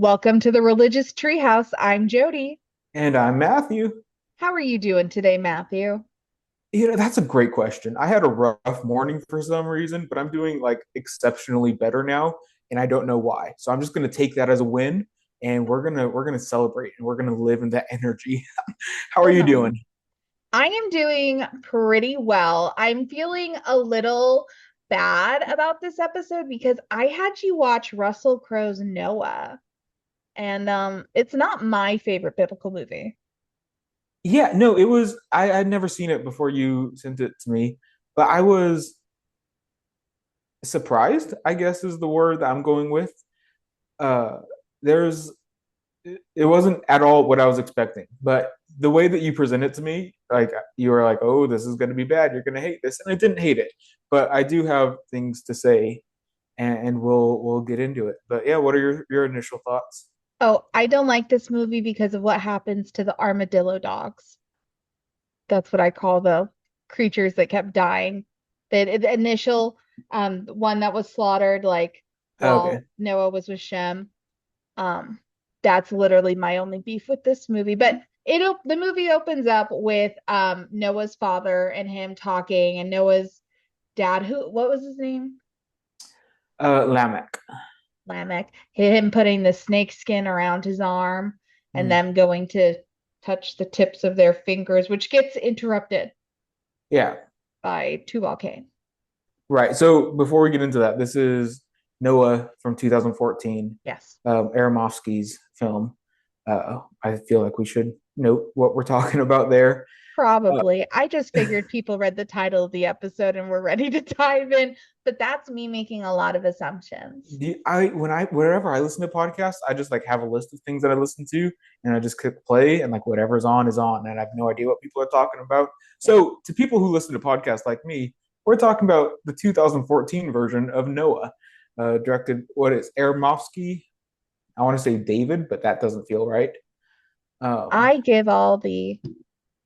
Welcome to the Religious Treehouse. I'm Jodie. And I'm Matthew. How are you doing today, Matthew? That's a great question. I had a rough morning for some reason, but I'm doing like exceptionally better now, and I don't know why. So I'm just gonna take that as a win, and we're gonna celebrate, and we're gonna live in that energy. How are Right you on. doing? I am doing pretty well. I'm feeling a little bad about this episode because I had you watch Russell Crowe's Noah, and it's not my favorite biblical movie. Yeah, no, it was. I'd never seen it before you sent it to me, but I was surprised, I guess is the word that I'm going with. Uh, there's it wasn't at all what I was expecting. But the way that you present it to me, like you were like, "Oh, this is going to be bad. You're going to hate this," and I didn't hate it. But I do have things to say, and we'll get into it. But yeah, what are your initial thoughts? Oh, I don't like this movie because of what happens to the armadillo dogs. That's what I call the creatures that kept dying. The initial one that was slaughtered like Okay, while Noah was with Shem. Um, that's literally my only beef with this movie. But the movie opens up with Noah's father and him talking and Noah's dad, who what was his name? Lamech. Lamech, him putting the snake skin around his arm and Mm. them going to touch the tips of their fingers, which gets interrupted Yeah, by Tubal Cain. right. So before we get into that, this is Noah from 2014, Yes. Aronofsky's film. I feel like we should note what we're talking about there. Uh, Probably. I just figured people read the title of the episode and were ready to dive in, but that's me making a lot of assumptions. whenever I listen to podcasts, I just like have a list of things that I listen to, and I just click play, and like whatever's on is on, and I have no idea what people are talking about. Yeah. So to people who listen to podcasts like me, we're talking about the 2014 version of Noah, directed what is Aronofsky. I want to say David, but that doesn't feel right. Um, I give all the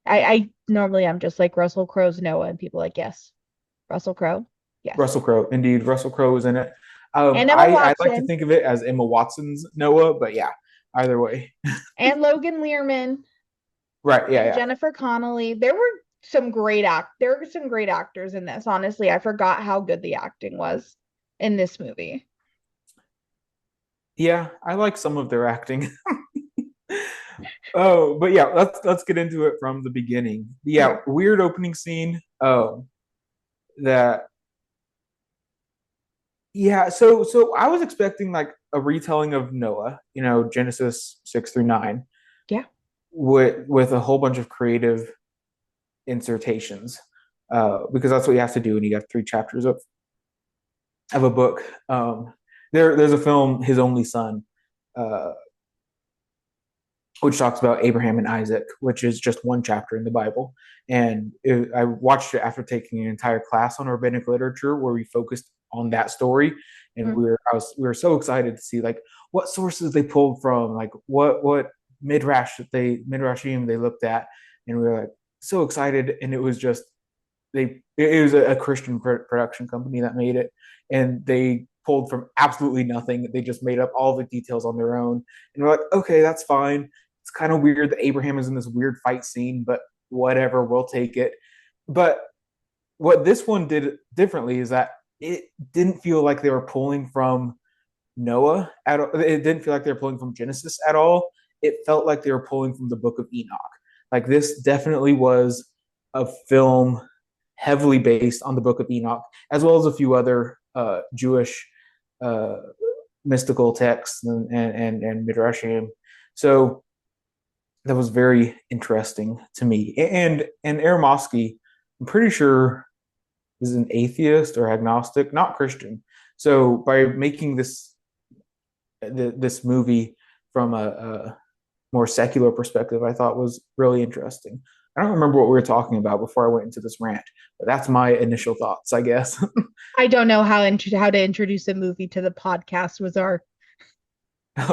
I normally I'm just like Russell Crowe's Noah and people like, yes, Russell Crowe. Yes. Russell Crowe, indeed, Russell Crowe is in it. And Emma I like to Watson think of it as Emma Watson's Noah, but yeah, either way, and Logan Learman right? Yeah, and yeah. Jennifer Connelly. There were some great actors in this. Honestly, I forgot how good the acting was in this movie. Yeah, I like some of their acting. Oh, but yeah, let's get into it from the beginning. Yeah, Okay. weird opening scene. That yeah. So I was expecting like a retelling of Noah, Genesis 6 through 9, Yeah. with a whole bunch of creative insertations, because that's what you have to do when you have 3 chapters of a book. There's a film, His Only Son, uh, which talks about Abraham and Isaac, which is just one chapter in the Bible. And I watched it after taking an entire class on rabbinic literature where we focused on that story, and Mm. we were so excited to see like what sources they pulled from, like what midrashim they looked at, and we were like so excited. And it was just it was a Christian production company that made it, and they pulled from absolutely nothing. They just made up all the details on their own, and we're like, okay, that's fine. It's kind of weird that Abraham is in this weird fight scene, but whatever, we'll take it. But what this one did differently is that it didn't feel like they were pulling from Noah at all. It didn't feel like they were pulling from Genesis at all. It felt like they were pulling from the Book of Enoch. Like this definitely was a film heavily based on the Book of Enoch, as well as a few other Jewish uh, mystical texts and midrashim. So that was very interesting to me. And Aramofsky, I'm pretty sure is an atheist or agnostic, not Christian. So by making this movie from a more secular perspective, I thought was really interesting. I don't remember what we were talking about before I went into this rant, but that's my initial thoughts, I guess. I don't know how to introduce a movie to the podcast was our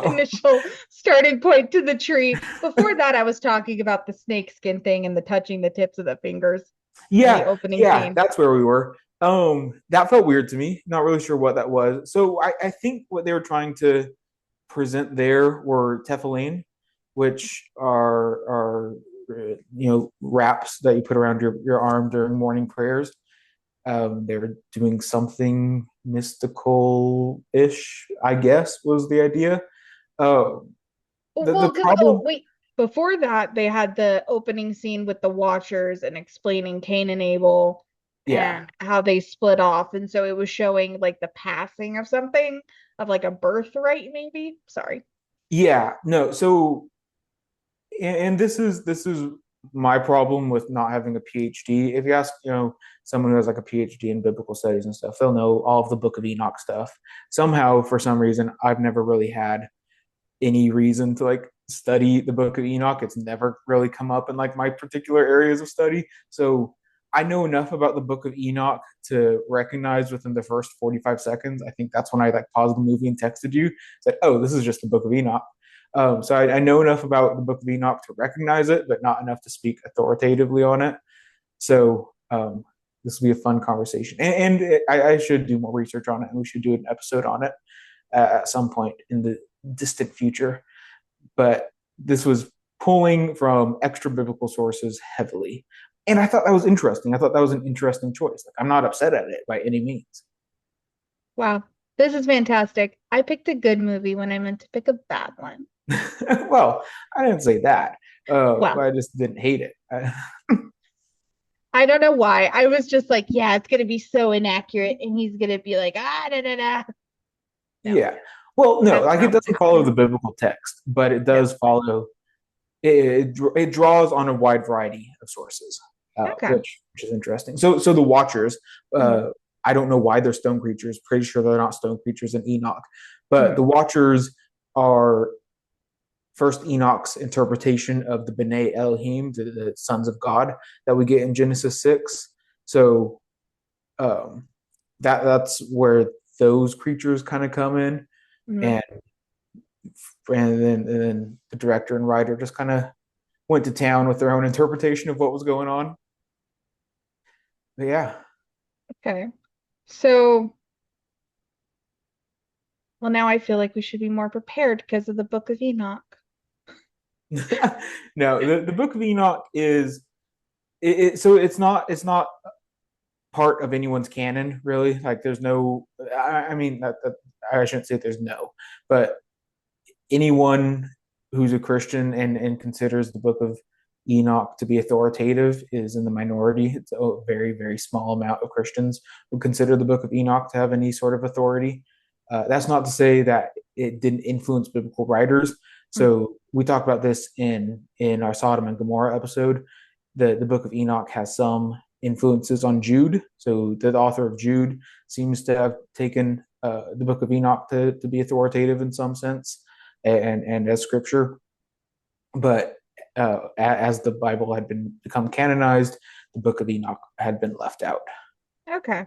initial starting point to the tree. Before that, I was talking about the snakeskin thing and the touching the tips of the fingers in the Yeah, opening yeah, scene. that's where we were. That felt weird to me. Not really sure what that was. So I think what they were trying to present there were tefillin, which are wraps that you put around your arm during morning prayers. They were doing something mystical-ish, I guess, was the idea. Uh, the Well, because oh problem, wait, before that they had the opening scene with the Watchers and explaining Cain and Abel yeah, and how they split off, and so it was showing like the passing of something of like a birthright, maybe. Sorry. yeah, no. So, and this is my problem with not having a PhD. If you ask, someone who has like a PhD in biblical studies and stuff, they'll know all of the Book of Enoch stuff. Somehow, for some reason, I've never really had any reason to like study the Book of Enoch. It's never really come up in like my particular areas of study. So I know enough about the Book of Enoch to recognize within the first 45 seconds. I think that's when I like paused the movie and texted you, said, "Oh, this is just the Book of Enoch." So I know enough about the Book of Enoch to recognize it, but not enough to speak authoritatively on it. So this will be a fun conversation, and I should do more research on it, and we should do an episode on it at some point in the distant future. But this was pulling from extra biblical sources heavily. And I thought that was interesting. I thought that was an interesting choice. Like, I'm not upset at it by any means. Wow, this is fantastic. I picked a good movie when I meant to pick a bad one. Well, I didn't say that. Well, I just didn't hate it. I don't know why. I was just like, yeah, it's gonna be so inaccurate, and he's gonna be like, ah, da da da. No, Yeah. Well, no, that's like it not what's doesn't follow the happening. biblical text, but it Yeah. does follow. It draws on a wide variety of sources, Okay. which is interesting. So the Watchers, Mhm. uh, I don't know why they're stone creatures. Pretty sure they're not stone creatures in Enoch, but Mhm. the Watchers are first Enoch's interpretation of the B'nai Elohim, the sons of God that we get in Genesis 6. So um, that's where those creatures kind of come in, Mhm. and and then the director and writer just kind of went to town with their own interpretation of what was going on. But yeah. Okay. So, well, now I feel like we should be more prepared because of the Book of Enoch. No, the Book of Enoch is so it's not part of anyone's canon really. Like there's no, I mean that I shouldn't say there's no, but anyone who's a Christian and considers the Book of Enoch to be authoritative is in the minority. It's a very, very small amount of Christians who consider the Book of Enoch to have any sort of authority. That's not to say that it didn't influence biblical writers. Mhm. So we talked about this in our Sodom and Gomorrah episode. The Book of Enoch has some influences on Jude. So the author of Jude seems to have taken the Book of Enoch to be authoritative in some sense and as scripture. But as the Bible had been become canonized, the Book of Enoch had been left out. Okay.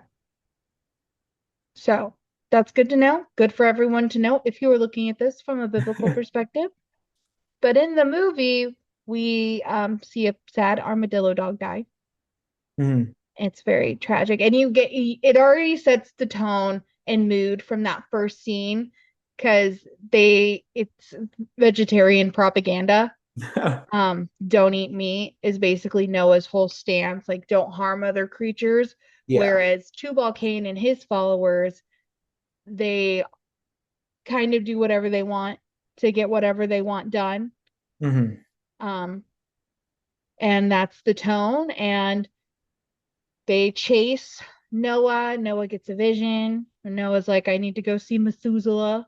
So that's good to know. Good for everyone to know if you were looking at this from a biblical perspective. But in the movie, we see a sad armadillo dog die. Mm-hmm. It's very tragic. And it already sets the tone and mood from that first scene because it's vegetarian propaganda. Don't eat meat is basically Noah's whole stance, like don't harm other creatures. Yeah. Whereas Tubal Cain and his followers, they kind of do whatever they want to get whatever they want done. Mm-hmm. Um, and that's the tone. And they chase Noah. Noah gets a vision. And Noah's like, I need to go see Methuselah.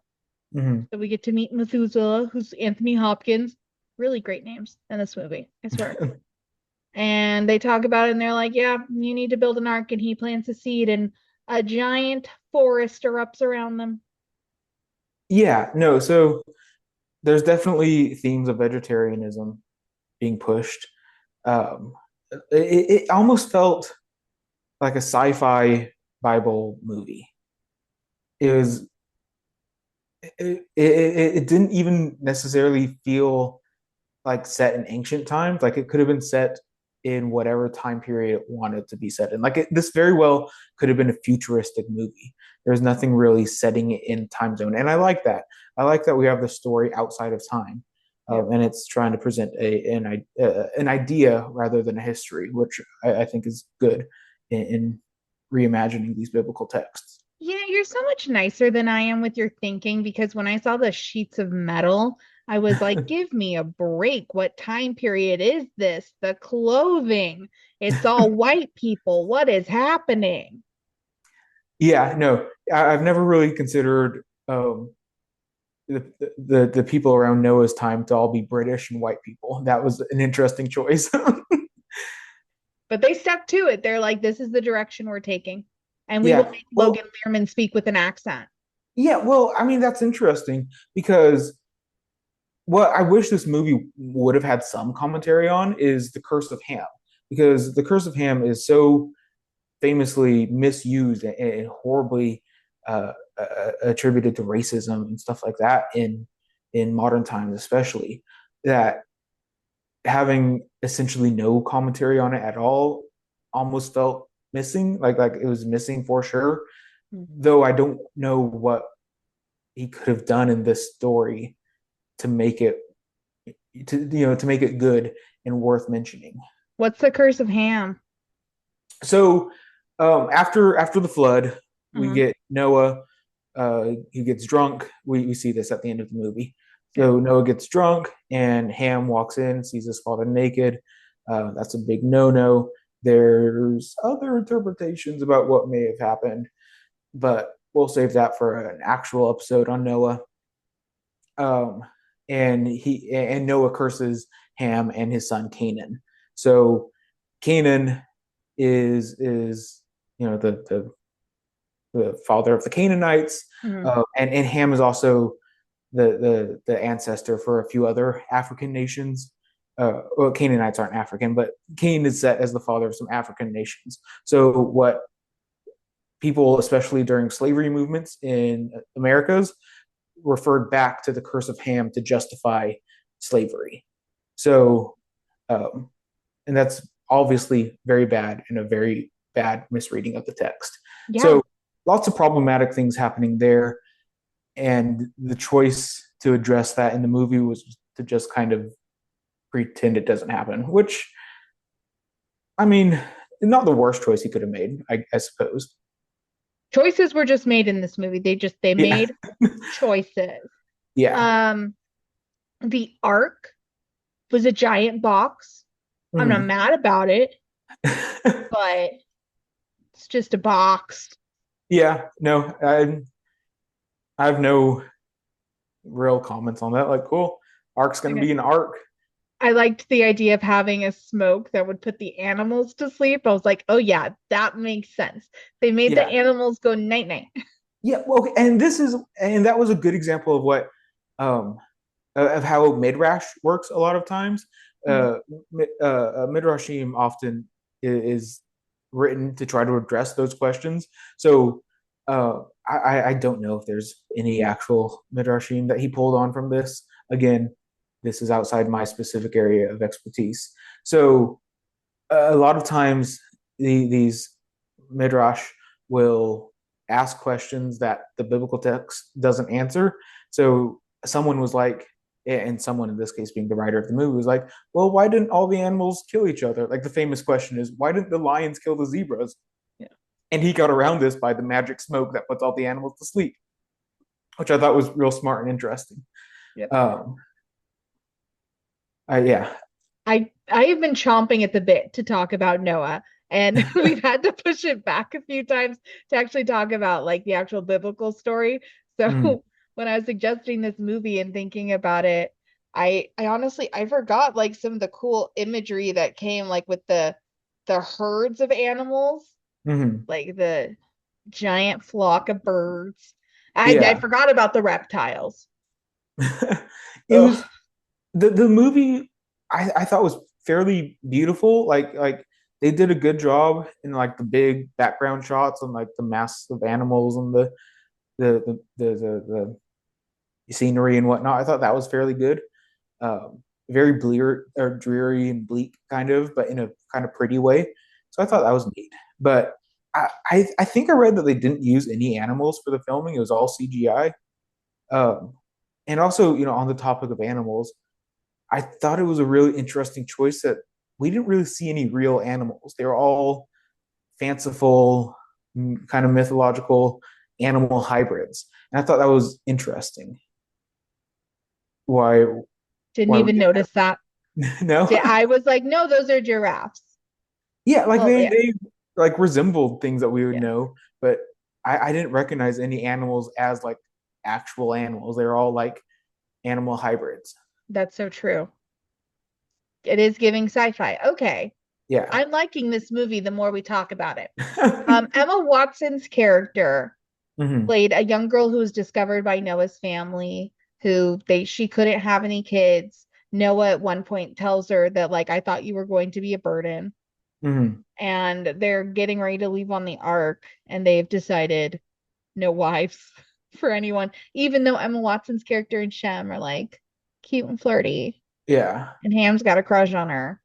Mm-hmm. So we get to meet Methuselah, who's Anthony Hopkins. Really great names in this movie, I swear. And they talk about it and they're like, yeah, you need to build an ark. And he plants a seed and a giant forest erupts around them. Yeah. No. So there's definitely themes of vegetarianism being pushed. Um, it almost felt like a sci-fi Bible movie. It was it didn't even necessarily feel like set in ancient times. Like it could have been set in whatever time period it wanted to be set in. This very well could have been a futuristic movie. There's nothing really setting it in time zone, and I like that. I like that we have the story outside of time, Yeah. and it's trying to present an idea rather than a history, which I think is good in reimagining these biblical texts. Yeah, you're so much nicer than I am with your thinking because when I saw the sheets of metal, I was like, give me a break. What time period is this? The clothing. It's all white people. What is happening? Yeah, no, I've never really considered the people around Noah's time to all be British and white people. That was an interesting choice. But they stuck to it. They're like, this is the direction we're taking. And we will Yeah, make well, Logan Lerman speak with an accent. yeah, well, I mean that's interesting because what I wish this movie would have had some commentary on is the Curse of Ham, because the Curse of Ham is so famously misused and horribly attributed to racism and stuff like that in modern times, especially that having essentially no commentary on it at all almost felt missing, like it was missing for sure. Though I don't know what he could have done in this story to make it to make it good and worth mentioning. What's the curse of Ham? So after the flood, we Mhm. get Noah. He gets drunk. We see this at the end of the movie. Yeah. So Noah gets drunk, and Ham walks in, sees his father naked. That's a big no-no. There's other interpretations about what may have happened, but we'll save that for an actual episode on Noah. Um, and Noah curses Ham and his son Canaan. So Canaan is the father of the Canaanites, Mhm. and Ham is also the ancestor for a few other African nations. Well, Canaanites aren't African, but Cain is set as the father of some African nations. So what people, especially during slavery movements in Americas, referred back to the curse of Ham to justify slavery. So, um, and that's obviously very bad and a very bad misreading of the text. Yeah. So, lots of problematic things happening there. And the choice to address that in the movie was to just kind of pretend it doesn't happen, which, I mean, not the worst choice he could have made, I suppose. Choices were just made in this movie. They Yeah. made choices. Yeah. Um, the arc was a giant box. I'm not Mm. mad about it, but it's just a box. Yeah. No, I have no real comments on that. Like, cool, arc's going to Okay. be an arc. I liked the idea of having a smoke that would put the animals to sleep. I was like, oh yeah, that makes sense. They made the Yeah. animals go night night. Yeah. Well, okay, and that was a good example of what, um, of how midrash works a lot of times. Mhm. Midrashim often is written to try to address those questions. So I don't know if there's any actual midrashim that he pulled on from this. Again, this is outside my specific area of expertise. So a lot of times these midrash will ask questions that the biblical text doesn't answer. So someone was like, and someone in this case being the writer of the movie was like, well, why didn't all the animals kill each other? Like the famous question is, why didn't the lions kill the zebras? Yeah. And he got around this by the magic smoke that puts all the animals to sleep, which I thought was real smart and interesting. Yep. Um, yeah, I have been chomping at the bit to talk about Noah, and we've had to push it back a few times to actually talk about like the actual biblical story. mm, So when I was suggesting this movie and thinking about it, I honestly I forgot like some of the cool imagery that came like with the herds of animals, mm, like the giant flock of birds. I yeah. forgot about the reptiles. It Ugh. was the movie I thought was fairly beautiful. Like they did a good job in like the big background shots and like the mass of animals and the scenery and whatnot. I thought that was fairly good. Very blear or dreary and bleak kind of, but in a kind of pretty way. So I thought that was neat. But I think I read that they didn't use any animals for the filming. It was all CGI. Um, and also, on the topic of animals, I thought it was a really interesting choice that we didn't really see any real animals. They were all fanciful, kind of mythological animal hybrids. And I thought that was interesting. Why Didn't why we even didn't notice that. have no? I was like, no, those are giraffes. Yeah, like Well, yeah, they like resembled things that we would yeah, know, but I didn't recognize any animals as like actual animals. They're all like animal hybrids. that's so true. It is giving sci-fi. Okay. Yeah. I'm liking this movie the more we talk about it. Emma Watson's character Hmm. played a young girl who was discovered by Noah's family, who she couldn't have any kids. Noah at one point tells her that like I thought you were going to be a burden, Hmm. and they're getting ready to leave on the ark, and they've decided no wives for anyone, even though Emma Watson's character and Shem are like cute and flirty, Yeah. and Ham's got a crush on her.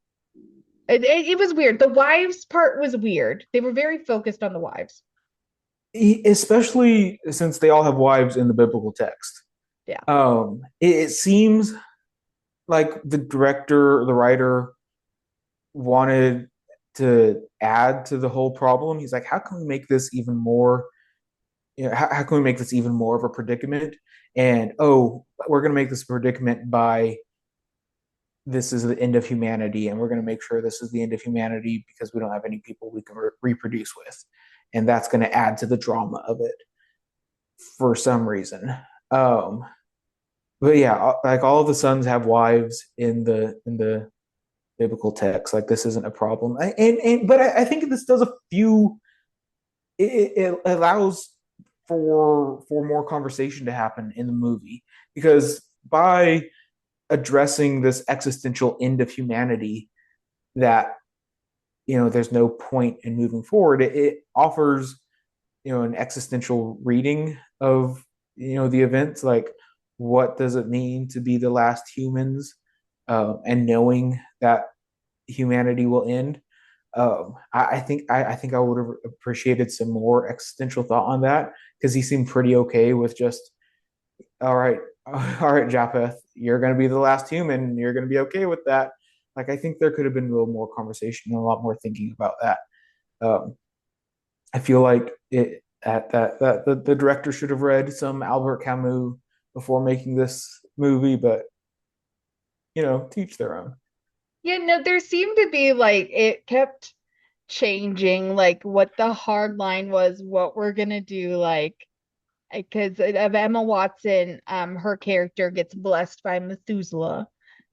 It was weird. The wives part was weird. They were very focused on the wives. Especially since they all have wives in the biblical text. Yeah. It seems like the director, the writer wanted to add to the whole problem. He's like, how can we make this even more? How can we make this even more of a predicament? And oh, we're going to make this a predicament by this is the end of humanity, and we're going to make sure this is the end of humanity because we don't have any people we can reproduce with, and that's going to add to the drama of it for some reason. Um, but yeah, like all of the sons have wives in the biblical text. Like this isn't a problem, and but I think this does a few. It allows for more conversation to happen in the movie because by addressing this existential end of humanity that there's no point in moving forward, it offers an existential reading of the events, like what does it mean to be the last humans, and knowing that humanity will end. I think I would have appreciated some more existential thought on that because he seemed pretty okay with just all right, all right, Japheth, you're going to be the last human. You're going to be okay with that. Like, I think there could have been a little more conversation and a lot more thinking about that. Um, I feel like it at that the director should have read some Albert Camus before making this movie, but teach their own. Yeah, no, there seemed to be like it kept changing, like what the hard line was, what we're gonna do, like because of Emma Watson, her character gets blessed by Methuselah,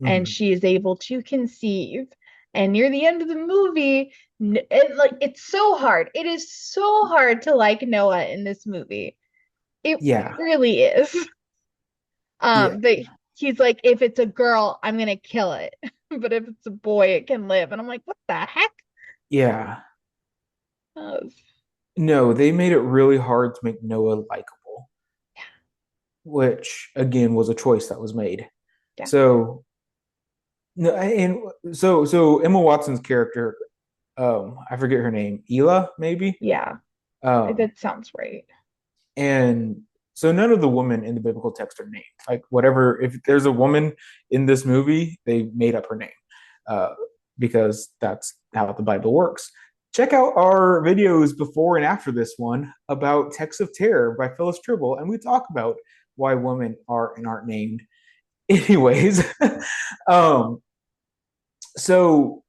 and Mm-hmm. she is able to conceive. And near the end of the movie, it's so hard. It is so hard to like Noah in this movie. It Yeah, really is. yeah, But he's like, if it's a girl, I'm gonna kill it. But if it's a boy, it can live. And I'm like, what the heck? yeah. Oh, No, they made it really hard to make Noah likable, which again was a choice that was made. yeah, So no, and so Emma Watson's character, I forget her name, Ela maybe. yeah, Um, that sounds right. and so none of the women in the biblical text are named. Like whatever, if there's a woman in this movie, they made up her name, uh, because that's how the Bible works. Check out our videos before and after this one about Texts of Terror by Phyllis Tribble, and we talk about why women are and aren't named. Anyways, um, so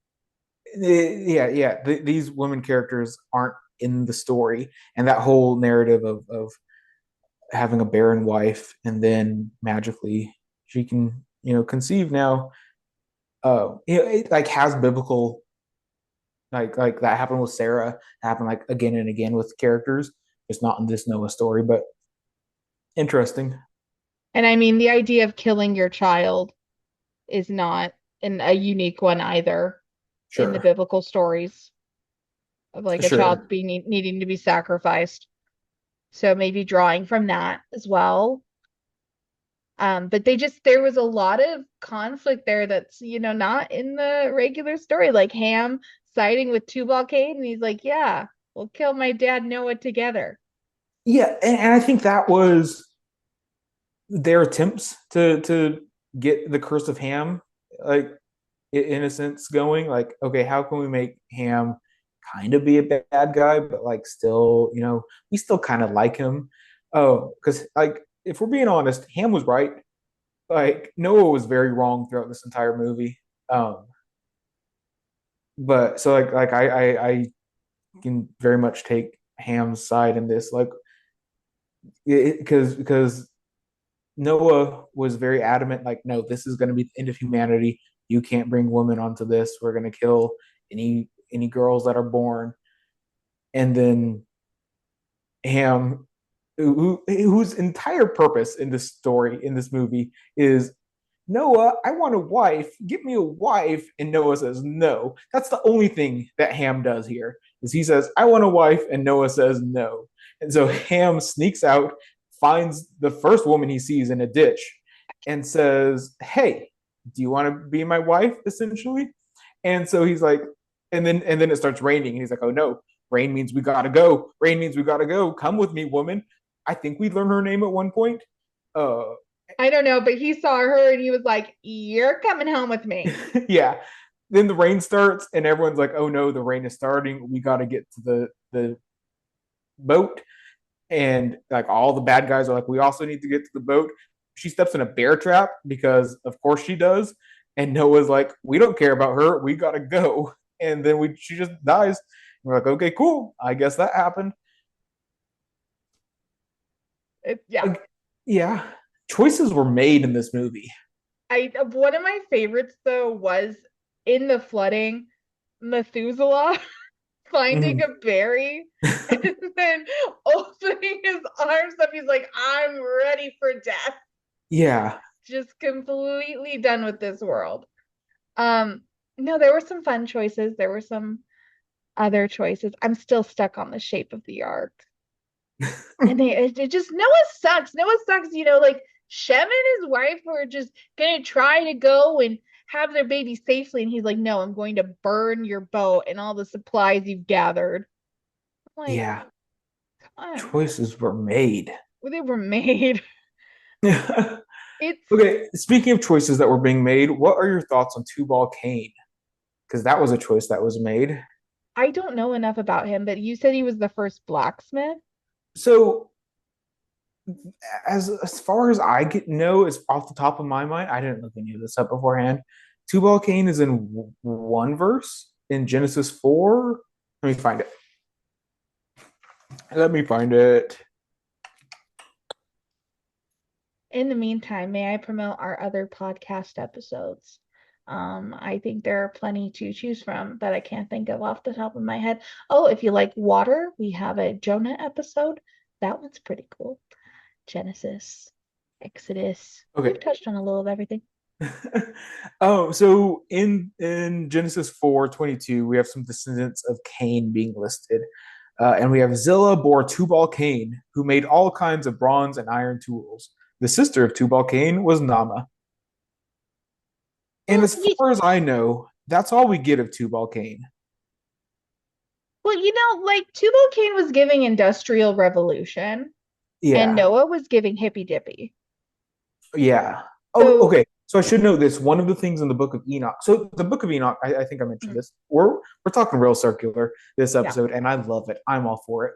yeah, these women characters aren't in the story, and that whole narrative of having a barren wife and then magically she can conceive now. It like has biblical, like that happened with Sarah, happened like again and again with characters. It's not in this Noah story, but interesting. And I mean, the idea of killing your child is not a unique one either in the Sure, biblical stories of like a child sure. being needing to be sacrificed. So maybe drawing from that as well. But there was a lot of conflict there that's, not in the regular story. Like Ham siding with Tubal Cain, and he's like, yeah, we'll kill my dad Noah together. Yeah, and I think that was their attempts to get the Curse of Ham, like in a sense, going like, okay, how can we make Ham kind of be a bad guy, but like still, we still kind of like him. Oh, because like if we're being honest, Ham was right. Like Noah was very wrong throughout this entire movie. Um, but so like I can very much take Ham's side in this, like because Noah was very adamant, like, no, this is going to be the end of humanity. You can't bring women onto this. We're going to kill any girls that are born. And then Ham, whose entire purpose in this story, in this movie, is Noah, I want a wife. Give me a wife. And Noah says no. That's the only thing that Ham does here. Is he says, I want a wife, and Noah says no. And so Ham sneaks out, finds the first woman he sees in a ditch, and says, hey, do you want to be my wife? Essentially. And so he's like, and then it starts raining, and he's like, oh no, rain means we gotta go. Rain means we gotta go. Come with me, woman. I think we learned her name at one point. Uh, I don't know, but he saw her and he was like, "You're coming home with me." yeah. Then the rain starts, and everyone's like, "Oh no, the rain is starting. We got to get to the boat." And like all the bad guys are like, "We also need to get to the boat." She steps in a bear trap because, of course, she does. And Noah's like, "We don't care about her. We got to go." And then she just dies. And we're like, "Okay, cool. I guess that happened." Yeah. Like, yeah, choices were made in this movie. I One of my favorites though was in the flooding, Methuselah finding Mhm. a berry and then opening his arms up. He's like, "I'm ready for death." Yeah. Just completely done with this world. Um, no, there were some fun choices. There were some other choices. I'm still stuck on the shape of the arc. And it just Noah sucks. Noah sucks, like Shem and his wife were just gonna try to go and have their baby safely, and he's like, "No, I'm going to burn your boat and all the supplies you've gathered." I'm like, Yeah. come on. Choices were made. Well, they were made. It's Okay, speaking of choices that were being made, what are your thoughts on Tubal Cain? Because that was a choice that was made. I don't know enough about him, but you said he was the first blacksmith. So, as far as I get know, it's off the top of my mind. I didn't look any of this up beforehand. Tubal Cain is in one verse in Genesis 4. Let me find it. Let me find it. In the meantime, may I promote our other podcast episodes? I think there are plenty to choose from that I can't think of off the top of my head. Oh, if you like water, we have a Jonah episode. That one's pretty cool. Genesis, Exodus. We've Okay. touched on a little of everything. Oh, so in Genesis 4:22, we have some descendants of Cain being listed. And we have Zillah bore Tubal Cain, who made all kinds of bronze and iron tools. The sister of Tubal Cain was Nama. And Well, as far as I know, that's all we get of Tubal Cain. like Tubal Cain was giving Industrial Revolution, and Yeah. Noah was giving Hippy Dippy. Yeah. Oh, So, okay. So I should know this. One of the things in the Book of Enoch. So the Book of Enoch, I think I mentioned mm, this. We're talking real circular this yeah. episode, and I love it. I'm all for it.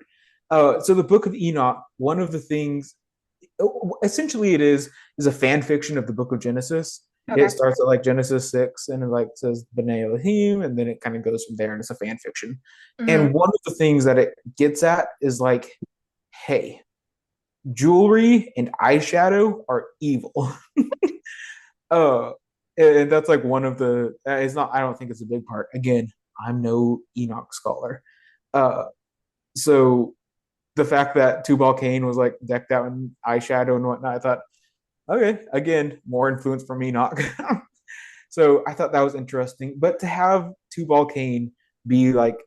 So the Book of Enoch, one of the things, essentially, it is a fan fiction of the Book of Genesis. It Okay. starts at like Genesis 6, and it like says B'nai Elohim, and then it kind of goes from there, and it's a fan fiction. Hmm. And one of the things that it gets at is like, hey, jewelry and eyeshadow are evil. uh, and that's like one of the. It's not. I don't think it's a big part. Again, I'm no Enoch scholar. Uh, so the fact that Tubal Cain was like decked out in eyeshadow and whatnot, I thought, okay, again, more influence from Enoch. So I thought that was interesting. But to have Tubal Cain be like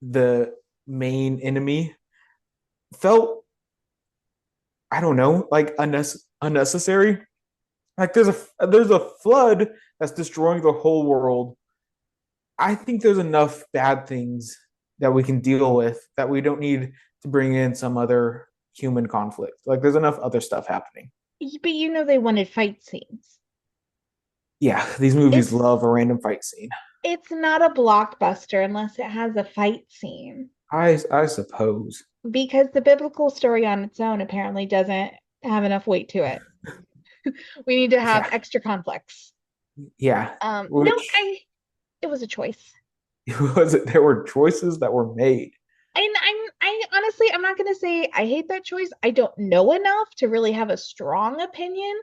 the main enemy felt, I don't know, like unnecessary. Like there's a flood that's destroying the whole world. I think there's enough bad things that we can deal with that we don't need to bring in some other human conflict. Like there's enough other stuff happening. But you know they wanted fight scenes. Yeah, these movies It's love a random fight scene. it's not a blockbuster unless it has a fight scene. I suppose. Because the biblical story on its own apparently doesn't have enough weight to it. We need to have Yeah, extra conflicts. yeah. No, Which it was a choice. was it? There were choices that were made. And I honestly, I'm not gonna say I hate that choice. I don't know enough to really have a strong opinion.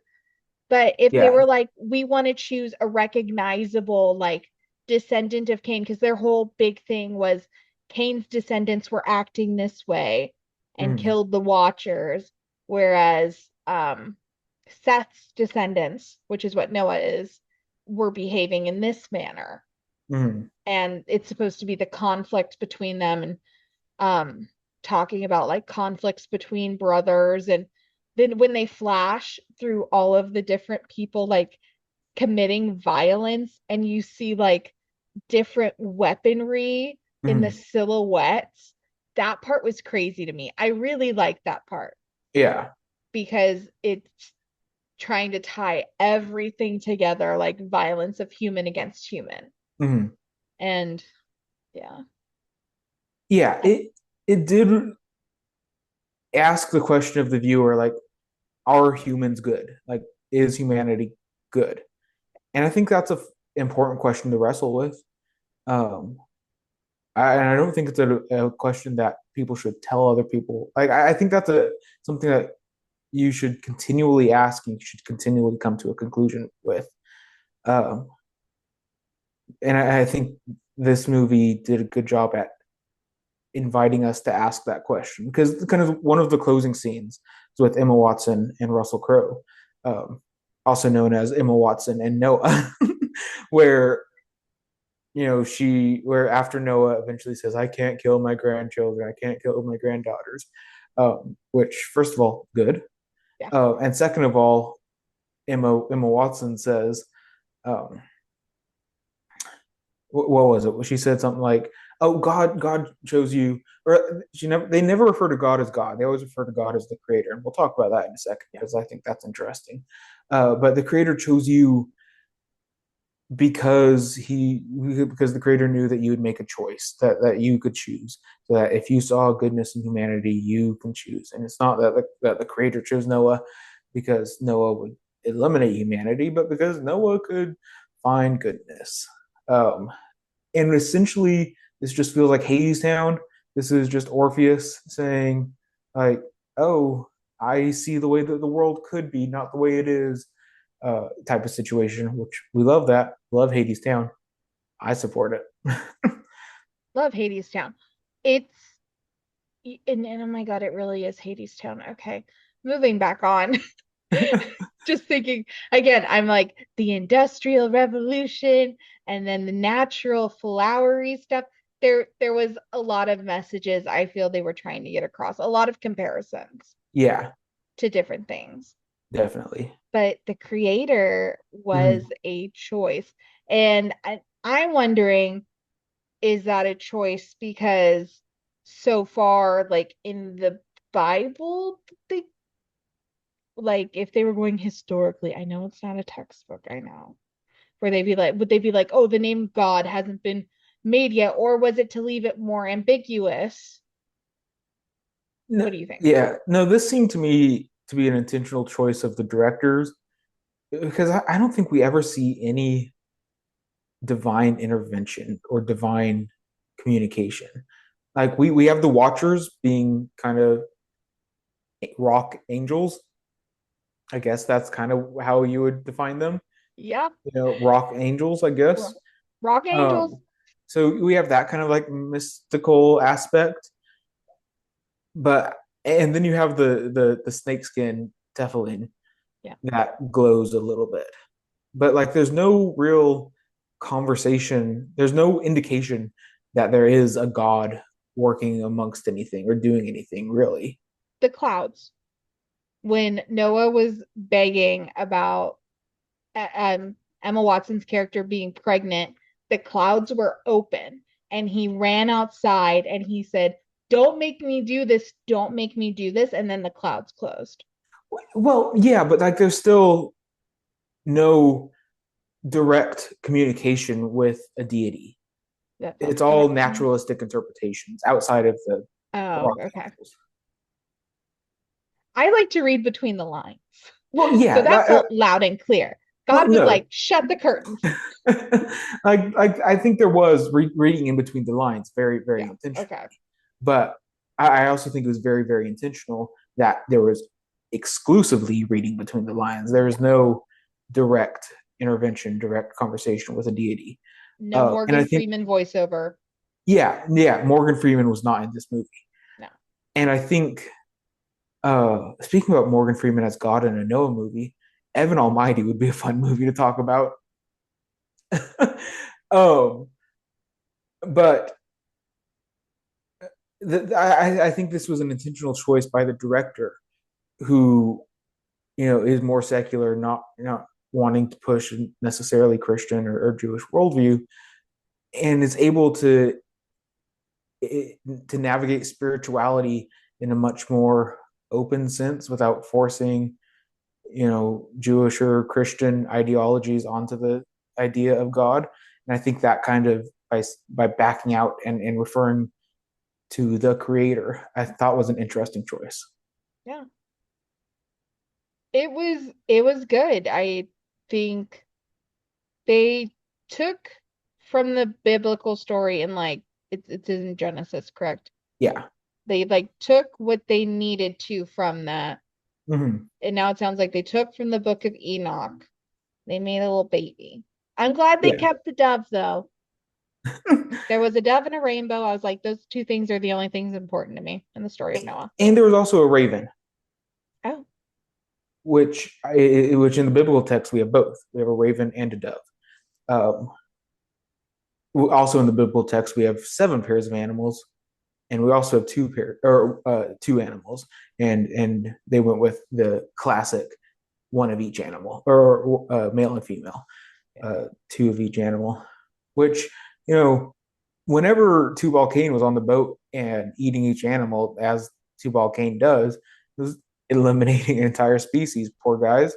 But if they Yeah. were like, we want to choose a recognizable like descendant of Cain, because their whole big thing was Cain's descendants were acting this way and Mm, killed the Watchers, whereas Seth's descendants, which is what Noah is, were behaving in this manner. mm, And it's supposed to be the conflict between them and um talking about like conflicts between brothers, and then when they flash through all of the different people like committing violence and you see like different weaponry in the mm. silhouettes, that part was crazy to me. I really liked that part Yeah. because it's trying to tie everything together, like violence of human against human. Mm. And yeah. Yeah. It did ask the question of the viewer, like, are humans good? Like, is humanity good? And I think that's a important question to wrestle with. Um, and I don't think it's a question that people should tell other people. Like, I think that's a something that you should continually ask and you should continually come to a conclusion with. Um, and I think this movie did a good job at inviting us to ask that question because kind of one of the closing scenes is with Emma Watson and Russell Crowe, um, also known as Emma Watson and Noah, where where after Noah eventually says, "I can't kill my grandchildren, I can't kill my granddaughters," which first of all, good, Yeah. and second of all, Emma Watson says, um, what was it? She said something like, "Oh, God chose you," or they never refer to God as God. They always refer to God as the Creator, and we'll talk about that in a second Yeah. because I think that's interesting. But the Creator chose you because because the Creator knew that you would make a choice that you could choose. So that if you saw goodness in humanity, you can choose. And it's not that the Creator chose Noah because Noah would eliminate humanity, but because Noah could find goodness. Um, and essentially this just feels like Hades Town. This is just Orpheus saying, like, "Oh, I see the way that the world could be, not the way it is," type of situation. Which we love that. Love Hades Town. I support it. Love Hades Town. It's and oh my God, it really is Hades Town. Okay. Moving back on. Just thinking again, I'm like the Industrial Revolution and then the natural flowery stuff. There was a lot of messages I feel they were trying to get across, a lot of comparisons Yeah, to different things. definitely. But the creator was Mm. a choice. And I'm wondering, is that a choice because so far, like in the Bible, they like if they were going historically, I know it's not a textbook, I know. Where they'd be like, would they be like, oh, the name God hasn't been made yet, or was it to leave it more ambiguous? No, What do you think? yeah, no. This seemed to me to be an intentional choice of the directors because I don't think we ever see any divine intervention or divine communication. Like we have the Watchers being kind of rock angels. I guess that's kind of how you would define them. Yeah, Rock angels, I guess. rock angels. Um, so we have that kind of like mystical aspect, but and then you have the snakeskin Tefillin Yeah, that glows a little bit, but like there's no real conversation. There's no indication that there is a god working amongst anything or doing anything really. the clouds. When Noah was begging about Emma Watson's character being pregnant, the clouds were open and he ran outside and he said, "Don't make me do this. Don't make me do this." And then the clouds closed. Well, yeah, but like there's still no direct communication with a deity. That's It's also all true. naturalistic interpretations outside of the Oh, okay. gospels. I like to read between the lines. Well, So yeah, that felt loud and clear. well, God was no, like, shut the curtains. I think there was reading in between the lines, very, very Yeah. intentional. Okay. But I also think it was very, very intentional that there was exclusively reading between the lines. There was Yeah. no direct intervention, direct conversation with a deity. No And I Morgan think, Freeman voiceover. yeah, Morgan Freeman was not in this movie. No. And I think, speaking about Morgan Freeman as God in a Noah movie, Evan Almighty would be a fun movie to talk about. um, but I think this was an intentional choice by the director, who is more secular, not wanting to push necessarily Christian or Jewish worldview, and is able to navigate spirituality in a much more open sense without forcing Jewish or Christian ideologies onto the idea of God. And I think that kind of by backing out and referring to the creator, I thought was an interesting choice. Yeah. It was good. I think they took from the biblical story and like it's in Genesis, correct? Yeah. They like took what they needed to from that. Mm-hmm. And now it sounds like they took from the book of Enoch. They made a little baby. I'm glad they Yeah. kept the dove though. There was a dove and a rainbow. I was like, those two things are the only things important to me in the story of Noah. And there was also a raven, Oh, which in the biblical text we have both. We have a raven and a dove. Um, Also in the biblical text we have 7 pairs of animals, and we also have two animals, and they went with the classic one of each animal, or male and female, two of each animal. Which whenever Tubal Cain was on the boat and eating each animal, as Tubal Cain does, it was eliminating an entire species. Poor guys.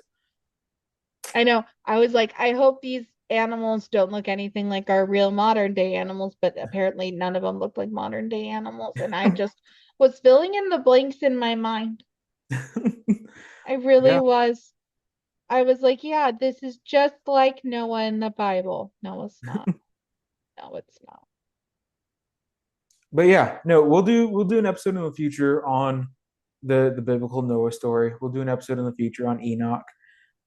I know. I was like, I hope these animals don't look anything like our real modern day animals, but apparently none of them look like modern day animals. And I just was filling in the blanks in my mind. I really Yeah, was. I was like, yeah, this is just like Noah in the Bible. No, it's not. No, it's not. but yeah, no, we'll do an episode in the future on the biblical Noah story. We'll do an episode in the future on Enoch.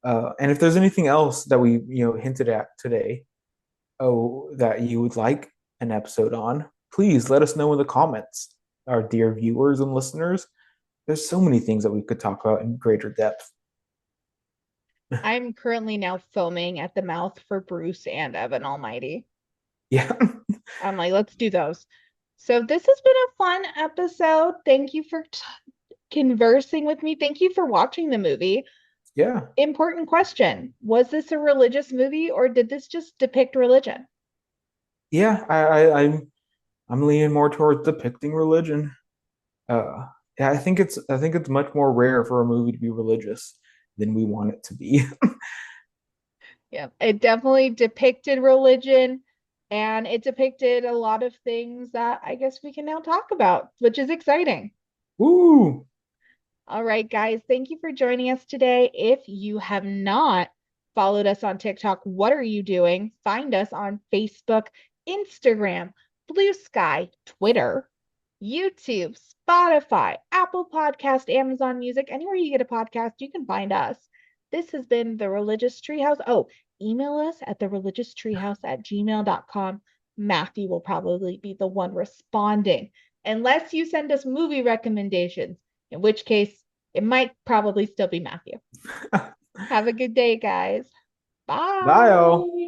And if there's anything else that we hinted at today, that you would like an episode on, please let us know in the comments, our dear viewers and listeners. There's so many things that we could talk about in greater depth. I'm currently now foaming at the mouth for Bruce and Evan Almighty. Yeah. I'm like, let's do those. So this has been a fun episode. Thank you for conversing with me. Thank you for watching the movie. Yeah. Important question. Was this a religious movie or did this just depict religion? Yeah, I'm leaning more towards depicting religion. Uh, yeah, I think it's much more rare for a movie to be religious than we want it to be. Yeah, it definitely depicted religion and it depicted a lot of things that I guess we can now talk about, which is exciting. Woo! All right, guys, thank you for joining us today. If you have not followed us on TikTok, what are you doing? Find us on Facebook, Instagram, Bluesky, Twitter, YouTube, Spotify, Apple Podcast, Amazon Music, anywhere you get a podcast, you can find us. This has been The Religious Treehouse. Oh, email us at threligioustreehouse@gmail.com. Matthew will probably be the one responding, unless you send us movie recommendations, in which case it might probably still be Matthew. Have a good day, guys. Bye, all. Bye.